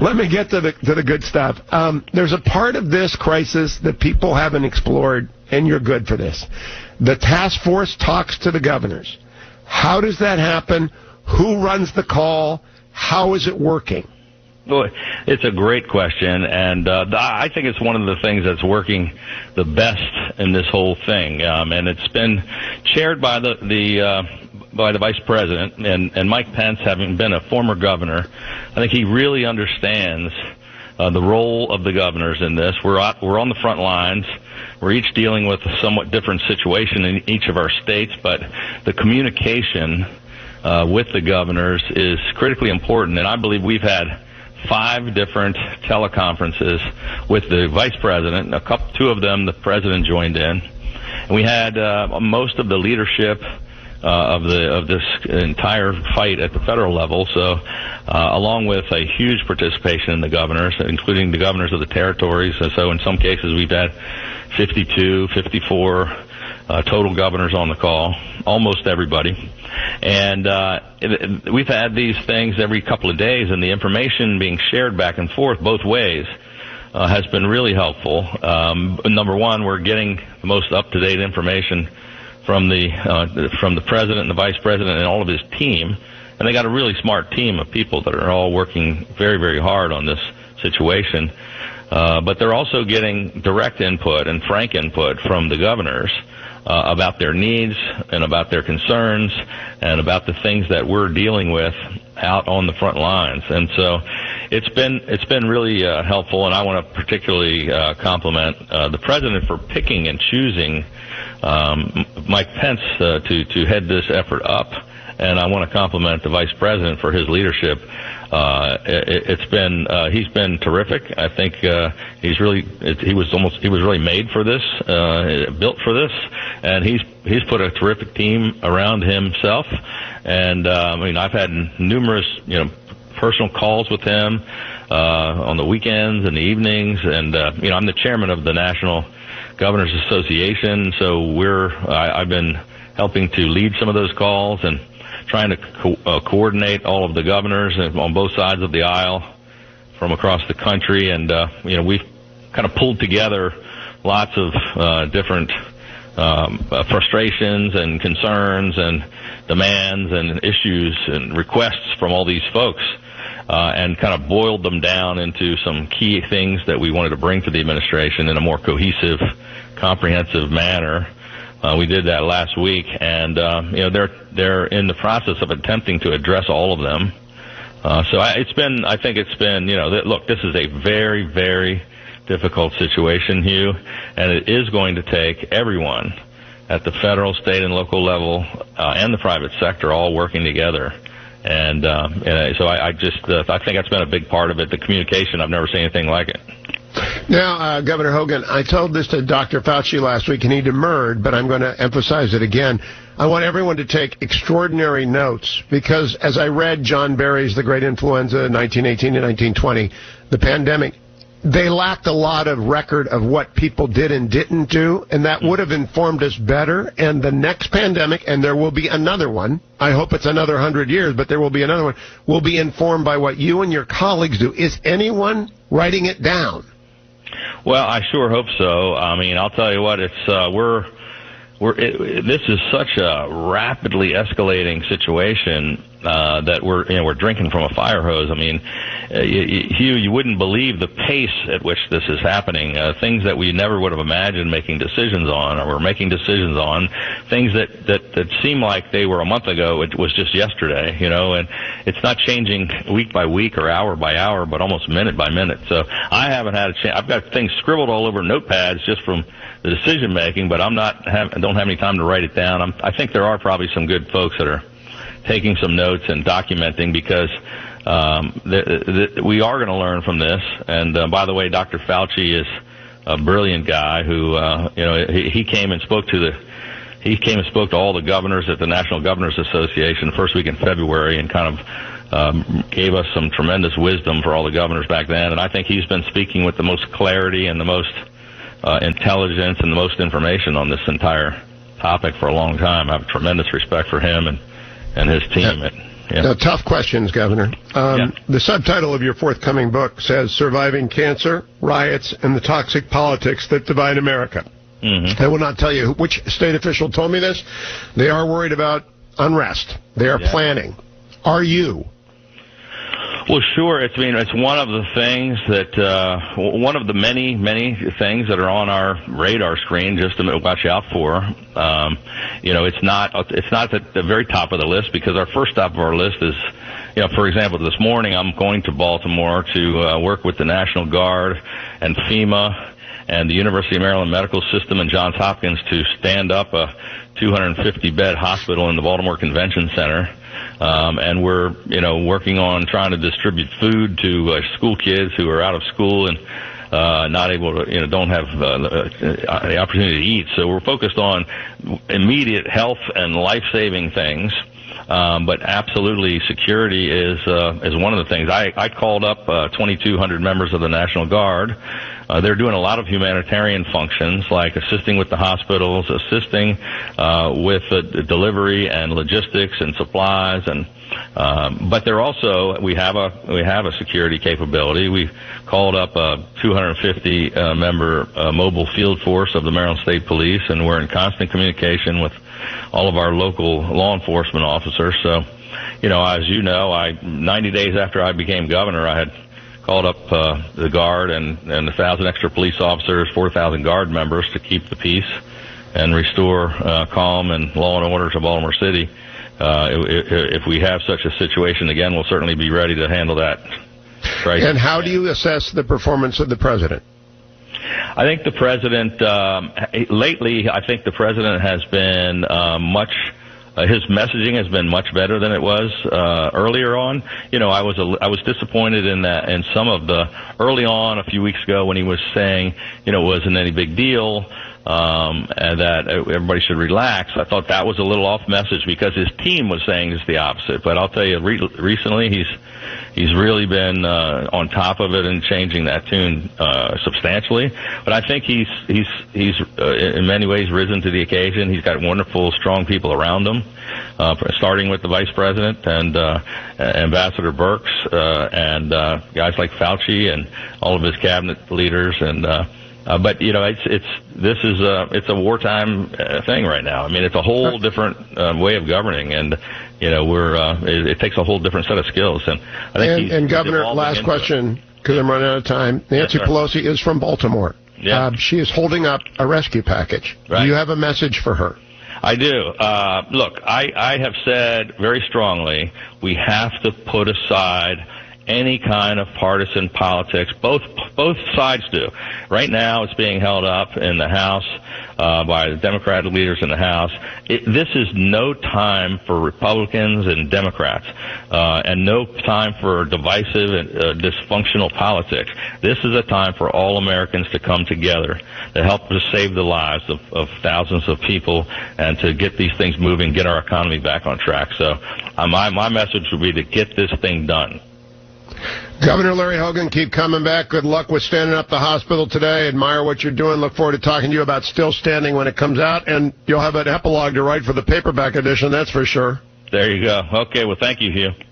Let me get to the good stuff. There's a part of this crisis that people haven't explored, and you're good for this. The task force talks to the governors. How does that happen? Who runs the call? How is it working? Well, it's a great question, and I think it's one of the things that's working the best in this whole thing. And it's been chaired by by the vice president, and Mike Pence, having been a former governor, I think he really understands the role of the governors in this. We're on the front lines. We're each dealing with a somewhat different situation in each of our states, but the communication with the governors is critically important, and I believe we've had 5 different teleconferences with the vice president. Two of them the president joined in, and we had most of the leadership of this entire fight at the federal level. So, along with a huge participation in the governors, including the governors of the territories. And so, in some cases, we've had 52, 54 total governors on the call, almost everybody. And we've had these things every couple of days, and the information being shared back and forth both ways has been really helpful. Number one, we're getting the most up-to-date information from the president and the vice president and all of his team, and they got a really smart team of people that are all working very, very hard on this situation. But they're also getting direct input and frank input from the governors about their needs and about their concerns and about the things that we're dealing with out on the front lines. And so it's been really helpful, and I want to particularly compliment the president for picking and choosing Mike Pence to head this effort up, and I want to compliment the vice president for his leadership. He's been terrific. I think he was really made for this, built for this, and he's put a terrific team around himself. And I've had numerous personal calls with him on the weekends and the evenings, and I'm the chairman of the National Governors Association, so I've been helping to lead some of those calls and trying to coordinate all of the governors on both sides of the aisle from across the country. And we've kind of pulled together lots of different frustrations and concerns and demands and issues and requests from all these folks, and kind of boiled them down into some key things that we wanted to bring to the administration in a more cohesive, comprehensive manner. We did that last week, and they're in the process of attempting to address all of them. I think it's been look, this is a very, very difficult situation, Hugh, and it is going to take everyone at the federal, state, and local level, and the private sector all working together. And so I think that's been a big part of it. The communication, I've never seen anything like it. Now, Governor Hogan, I told this to Dr. Fauci last week, and he demurred, but I'm going to emphasize it again. I want everyone to take extraordinary notes, because as I read John Barry's The Great Influenza, 1918 to 1920, the pandemic, they lacked a lot of record of what people did and didn't do, and that would have informed us better. And the next pandemic, and there will be another one, I hope it's another 100 years, but there will be another one, will be informed by what you and your colleagues do. Is anyone writing it down? Well, I sure hope so. I'll tell you what, this is such a rapidly escalating situation that we're drinking from a fire hose. Hugh, you wouldn't believe the pace at which this is happening. Things that we never would have imagined making decisions on, or we're making decisions on. Things that seem like they were a month ago. It was just yesterday, and it's not changing week by week or hour by hour, but almost minute by minute. So I haven't had a chance. I've got things scribbled all over notepads just from the decision making, but I don't have any time to write it down. I think there are probably some good folks that are taking some notes and documenting, because we are going to learn from this. And by the way, Dr. Fauci is a brilliant guy who he came and spoke to all the governors at the National Governors Association the first week in February, and kind of gave us some tremendous wisdom for all the governors back then. And I think he's been speaking with the most clarity and the most intelligence and the most information on this entire topic for a long time. I have tremendous respect for him and his team. Now, tough questions, Governor. The subtitle of your forthcoming book says Surviving Cancer, Riots, and the Toxic Politics That Divide America. I will not tell you which state official told me this. They are worried about unrest. They are planning. Are you? Well, sure. It's one of the things that one of the many things that are on our radar screen just to watch out for. It's not at the very top of the list, because our first top of our list is, for example, this morning I'm going to Baltimore to work with the National Guard and FEMA and the University of Maryland Medical System and Johns Hopkins to stand up a 250-bed hospital in the Baltimore Convention Center. And we're, working on trying to distribute food to school kids who are out of school and not able to, don't have the opportunity to eat. So we're focused on immediate health and life-saving things. But absolutely, security is one of the things. I called up 2,200 members of the National Guard. They're doing a lot of humanitarian functions, like assisting with the hospitals, assisting with delivery and logistics and supplies, and but they're also we have a security capability. We called up a 250 member mobile field force of the Maryland State Police, and we're in constant communication with all of our local law enforcement officers. So, as you know, 90 days after I became governor, I had called up the Guard and 1,000 extra police officers, 4,000 Guard members to keep the peace and restore calm and law and order to Baltimore City. If we have such a situation again, we'll certainly be ready to handle that crisis. And how do you assess the performance of the president? I think the president, lately, has been his messaging has been much better than it was earlier on. I was disappointed in some of the early on a few weeks ago when he was saying, it wasn't any big deal, and that everybody should relax. I thought that was a little off message, because his team was saying just the opposite. But I'll tell you, recently he's really been on top of it and changing that tune substantially. But I think he's in many ways risen to the occasion. He's got wonderful, strong people around him, starting with the vice president and Ambassador Birx and guys like Fauci and all of his cabinet leaders. And but it's a wartime thing right now. I mean, it's a whole different way of governing, and it takes a whole different set of skills. And I think and Governor, last question, because I'm running out of time. Nancy Pelosi is from Baltimore. Yeah. She is holding up a rescue package. Right. Do you have a message for her? I do. Look, I have said very strongly, we have to put aside any kind of partisan politics. Both sides do. Right now, it's being held up in the House by the Democratic leaders in the House. This is no time for Republicans and Democrats, and no time for divisive and dysfunctional politics. This is a time for all Americans to come together to help to save the lives of thousands of people and to get these things moving, get our economy back on track. So my message would be to get this thing done. Governor Larry Hogan, keep coming back. Good luck with standing up the hospital today. Admire what you're doing. Look forward to talking to you about Still Standing when it comes out. And you'll have an epilogue to write for the paperback edition, that's for sure. There you go. Okay, well, thank you, Hugh.